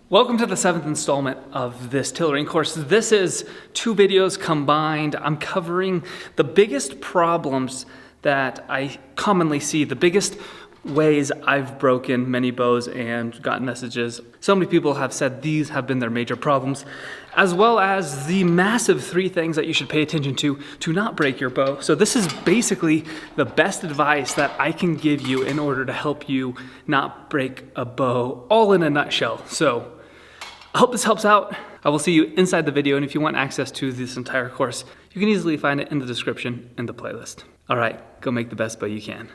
Welcome to the 7th installment of this tillering course. This is 2 videos combined. I'm covering the biggest problems that I commonly see, the biggest ways I've broken many bows and gotten messages. So many people have said these have been their major problems, as well as the massive 3 things that you should pay attention to not break your bow. So this is basically the best advice that I can give you in order to help you not break a bow, all in a nutshell. So I hope this helps out. I will see you inside the video, and if you want access to this entire course, you can easily find it in the description in the playlist. All right, go make the best bow you can.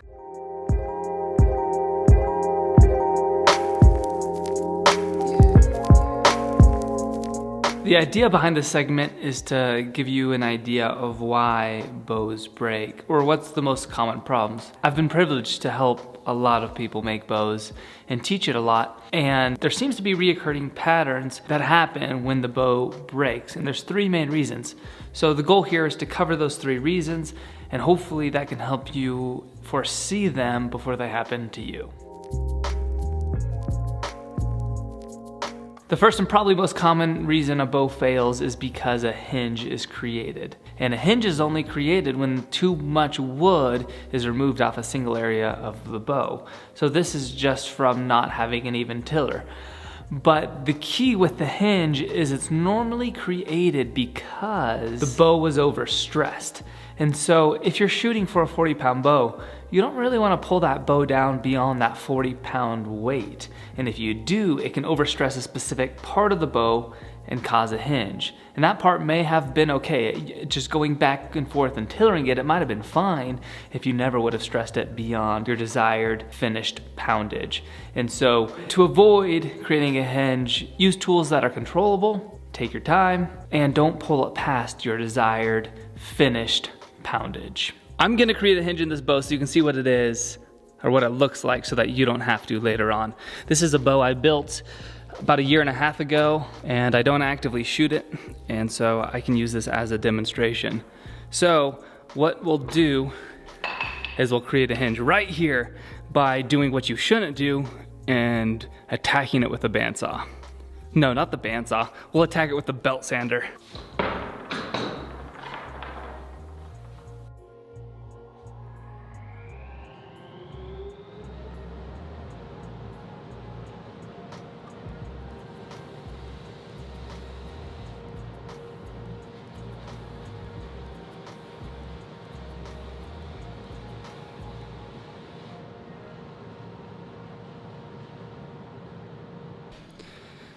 The idea behind this segment is to give you an idea of why bows break, or what's the most common problems. I've been privileged to help a lot of people make bows and teach it a lot, and there seems to be reoccurring patterns that happen when the bow breaks, and there's 3 main reasons. So the goal here is to cover those 3 reasons, and hopefully that can help you foresee them before they happen to you. The first and probably most common reason a bow fails is because a hinge is created. And a hinge is only created when too much wood is removed off a single area of the bow. So this is just from not having an even tiller. But the key with the hinge is it's normally created because the bow was overstressed. And so if you're shooting for a 40-pound bow, you don't really want to pull that bow down beyond that 40-pound weight. And if you do, it can overstress a specific part of the bow and cause a hinge. And that part may have been okay. Just going back and forth and tillering it, it might have been fine if you never would have stressed it beyond your desired finished poundage. And so to avoid creating a hinge, use tools that are controllable, take your time, and don't pull it past your desired finished poundage. I'm gonna create a hinge in this bow so you can see what it is, or what it looks like, so that you don't have to later on. This is a bow I built about 1.5 years ago, and I don't actively shoot it, and so I can use this as a demonstration. So what we'll do is we'll create a hinge right here by doing what you shouldn't do and attacking it with a bandsaw. No, not the bandsaw. We'll attack it with the belt sander.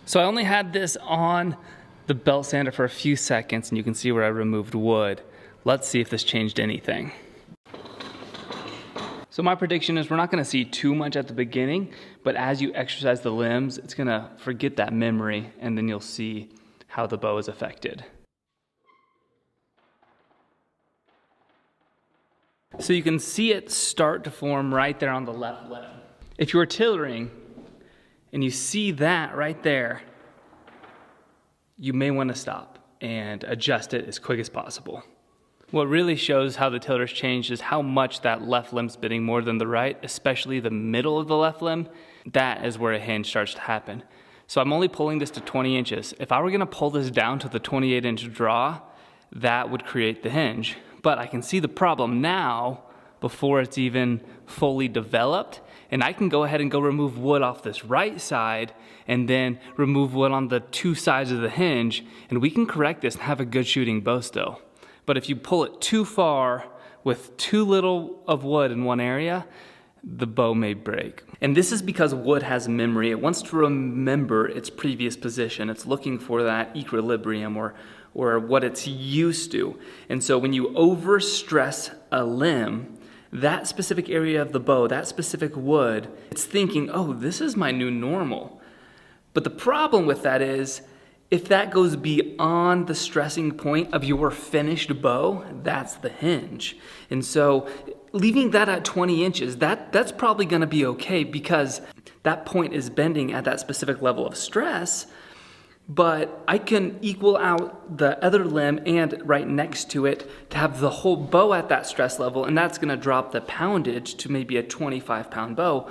So I only had this on the belt sander for a few seconds, and you can see where I removed wood. Let's see if this changed anything. So my prediction is we're not gonna see too much at the beginning, but as you exercise the limbs, it's gonna forget that memory, and then you'll see how the bow is affected. So you can see it start to form right there on the left limb. If you were tillering, and you see that right there, you may want to stop and adjust it as quick as possible. What really shows how the tiller's changed is how much that left limb's bending more than the right, especially the middle of the left limb. That is where a hinge starts to happen. So I'm only pulling this to 20 inches. If I were gonna pull this down to the 28-inch draw, that would create the hinge. But I can see the problem now before it's even fully developed, and I can go ahead and go remove wood off this right side and then remove wood on the 2 sides of the hinge, and we can correct this and have a good shooting bow still. But if you pull it too far with too little of wood in one area, the bow may break. And this is because wood has memory. It wants to remember its previous position. It's looking for that equilibrium or what it's used to. And so when you overstress a limb, that specific area of the bow, that specific wood, it's thinking, oh, this is my new normal. But the problem with that is, if that goes beyond the stressing point of your finished bow, that's the hinge. And so leaving that at 20 inches, that's probably gonna be okay because that point is bending at that specific level of stress, but I can equal out the other limb and right next to it to have the whole bow at that stress level, and that's gonna drop the poundage to maybe a 25-pound bow.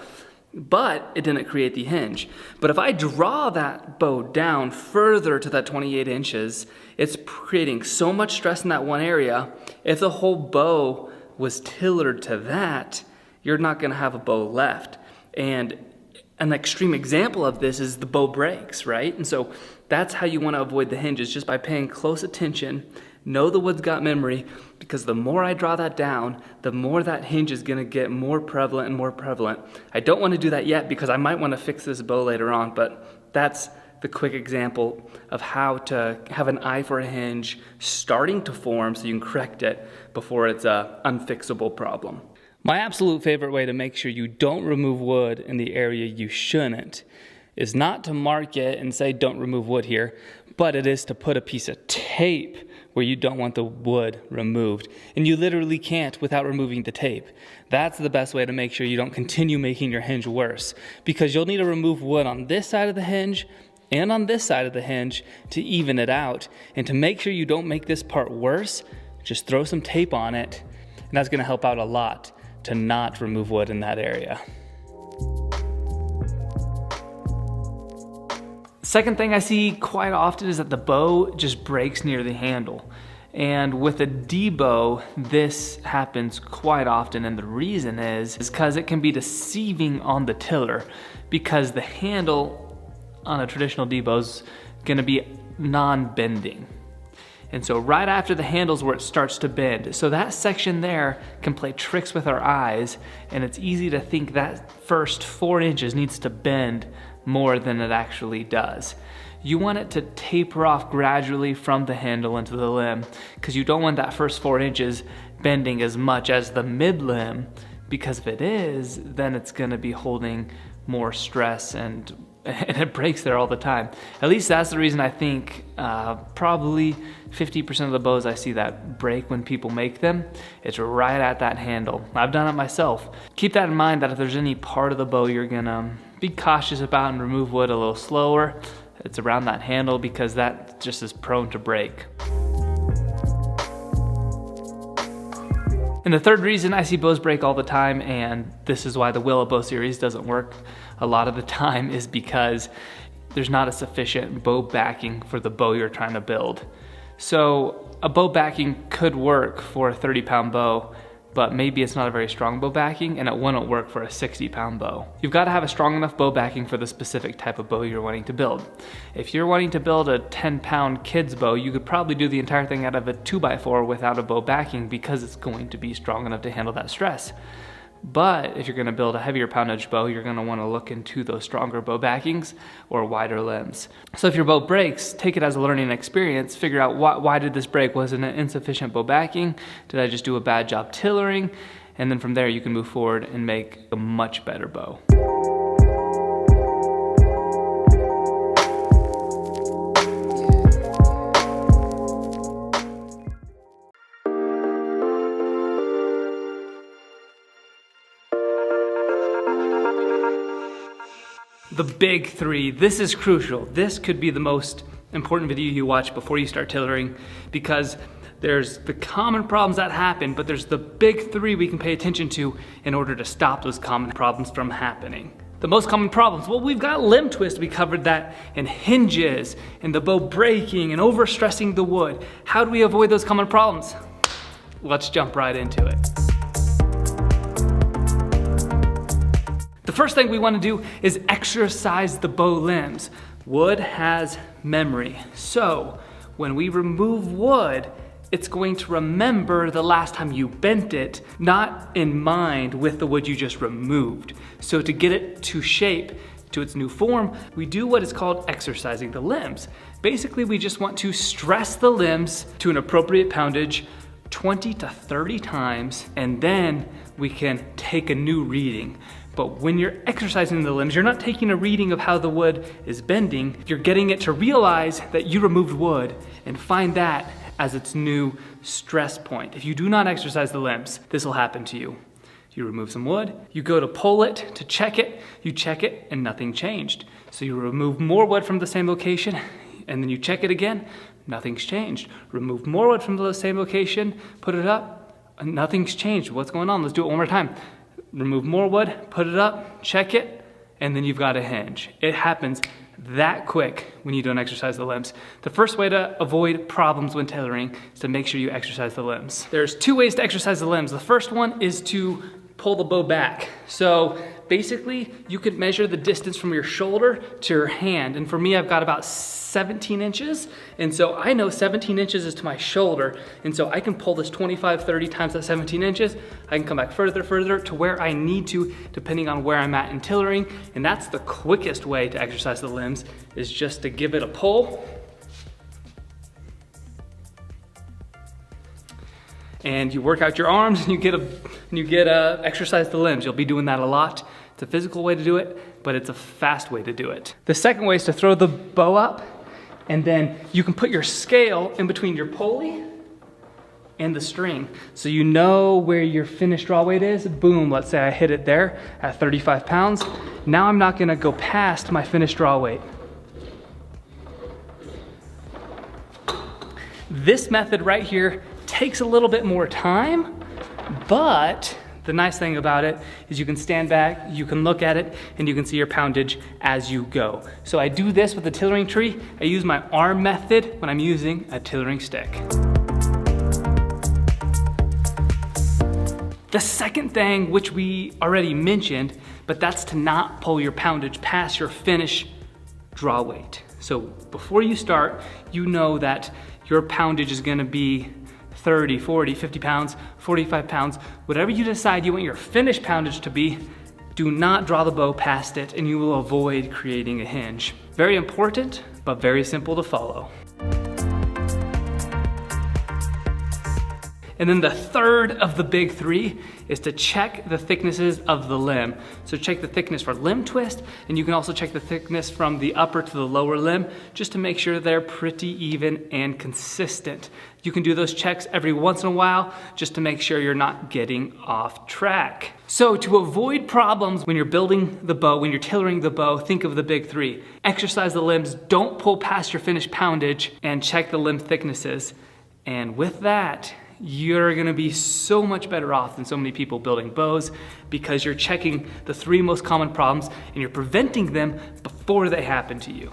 but it didn't create the hinge. But if I draw that bow down further to that 28 inches, it's creating so much stress in that one area. If the whole bow was tillered to that, you're not gonna have a bow left. And an extreme example of this is the bow breaks, right? And so that's how you wanna avoid the hinges, just by paying close attention. Know the wood's got memory, because the more I draw that down, the more that hinge is gonna get more prevalent and more prevalent. I don't wanna do that yet because I might wanna fix this bow later on, but that's the quick example of how to have an eye for a hinge starting to form so you can correct it before it's an unfixable problem. My absolute favorite way to make sure you don't remove wood in the area you shouldn't is not to mark it and say don't remove wood here, but it is to put a piece of tape where you don't want the wood removed. And you literally can't without removing the tape. That's the best way to make sure you don't continue making your hinge worse, because you'll need to remove wood on this side of the hinge and on this side of the hinge to even it out. And to make sure you don't make this part worse, just throw some tape on it, and that's gonna help out a lot to not remove wood in that area. Second thing I see quite often is that the bow just breaks near the handle. And with a D bow, this happens quite often, and the reason is because it can be deceiving on the tiller, because the handle on a traditional D bow is gonna be non-bending. And so right after the handle's where it starts to bend. So that section there can play tricks with our eyes, and it's easy to think that first 4 inches needs to bend more than it actually does. You want it to taper off gradually from the handle into the limb, because you don't want that first 4 inches bending as much as the mid limb, because if it is, then it's gonna be holding more stress and it breaks there all the time. At least that's the reason I think probably 50% of the bows I see that break when people make them, it's right at that handle. I've done it myself. Keep that in mind, that if there's any part of the bow you're gonna be cautious about and remove wood a little slower, it's around that handle, because that just is prone to break. And the third reason I see bows break all the time, and this is why the Willow Bow series doesn't work a lot of the time, is because there's not a sufficient bow backing for the bow you're trying to build. So a bow backing could work for a 30-pound bow, but maybe it's not a very strong bow backing, and it wouldn't work for a 60-pound bow. You've got to have a strong enough bow backing for the specific type of bow you're wanting to build. If you're wanting to build a 10-pound kid's bow, you could probably do the entire thing out of a 2x4 without a bow backing, because it's going to be strong enough to handle that stress. But if you're going to build a heavier poundage bow, you're going to want to look into those stronger bow backings or wider limbs. So if your bow breaks, take it as a learning experience. Figure out why did this break? Was it an insufficient bow backing? Did I just do a bad job tillering? And then from there you can move forward and make a much better bow. The big three, this is crucial. This could be the most important video you watch before you start tillering, because there's the common problems that happen, but there's the big three we can pay attention to in order to stop those common problems from happening. The most common problems, well, we've got limb twist, we covered that, and hinges, and the bow breaking, and overstressing the wood. How do we avoid those common problems? Let's jump right into it. The first thing we want to do is exercise the bow limbs. Wood has memory. So when we remove wood, it's going to remember the last time you bent it, not in mind with the wood you just removed. So to get it to shape, to its new form, we do what is called exercising the limbs. Basically, we just want to stress the limbs to an appropriate poundage 20 to 30 times, and then we can take a new reading. But when you're exercising the limbs, you're not taking a reading of how the wood is bending, you're getting it to realize that you removed wood and find that as its new stress point. If you do not exercise the limbs, this will happen to you. You remove some wood, you go to pull it to check it, you check it and nothing changed. So you remove more wood from the same location, and then you check it again, nothing's changed. Remove more wood from the same location, put it up, and nothing's changed. What's going on? Let's do it one more time. Remove more wood, put it up, check it, and then you've got a hinge. It happens that quick when you don't exercise the limbs. The first way to avoid problems when tailoring is to make sure you exercise the limbs. There's two ways to exercise the limbs. The first one is to pull the bow back. So basically, you could measure the distance from your shoulder to your hand. And for me, I've got about 17 inches. And so I know 17 inches is to my shoulder. And so I can pull this 25, 30 times that 17 inches. I can come back further to where I need to, depending on where I'm at in tillering. And that's the quickest way to exercise the limbs, is just to give it a pull. And you work out your arms and you get exercise the limbs. You'll be doing that a lot. It's a physical way to do it, but it's a fast way to do it. The second way is to throw the bow up, and then you can put your scale in between your pulley and the string. So you know where your finished draw weight is. Boom, let's say I hit it there at 35 pounds. Now I'm not gonna go past my finished draw weight. This method right here takes a little bit more time, but the nice thing about it is you can stand back, you can look at it, and you can see your poundage as you go. So I do this with the tillering tree. I use my arm method when I'm using a tillering stick. The second thing, which we already mentioned, but that's to not pull your poundage past your finished draw weight. So before you start, you know that your poundage is gonna be 30, 40, 50 pounds, 45 pounds, whatever you decide you want your finished poundage to be, do not draw the bow past it, and you will avoid creating a hinge. Very important, but very simple to follow. And then the third of the big three is to check the thicknesses of the limb. So check the thickness for limb twist, and you can also check the thickness from the upper to the lower limb, just to make sure they're pretty even and consistent. You can do those checks every once in a while, just to make sure you're not getting off track. So to avoid problems when you're building the bow, when you're tillering the bow, think of the big three. Exercise the limbs, don't pull past your finished poundage, and check the limb thicknesses. And with that, you're gonna be so much better off than so many people building bows, because you're checking the three most common problems and you're preventing them before they happen to you.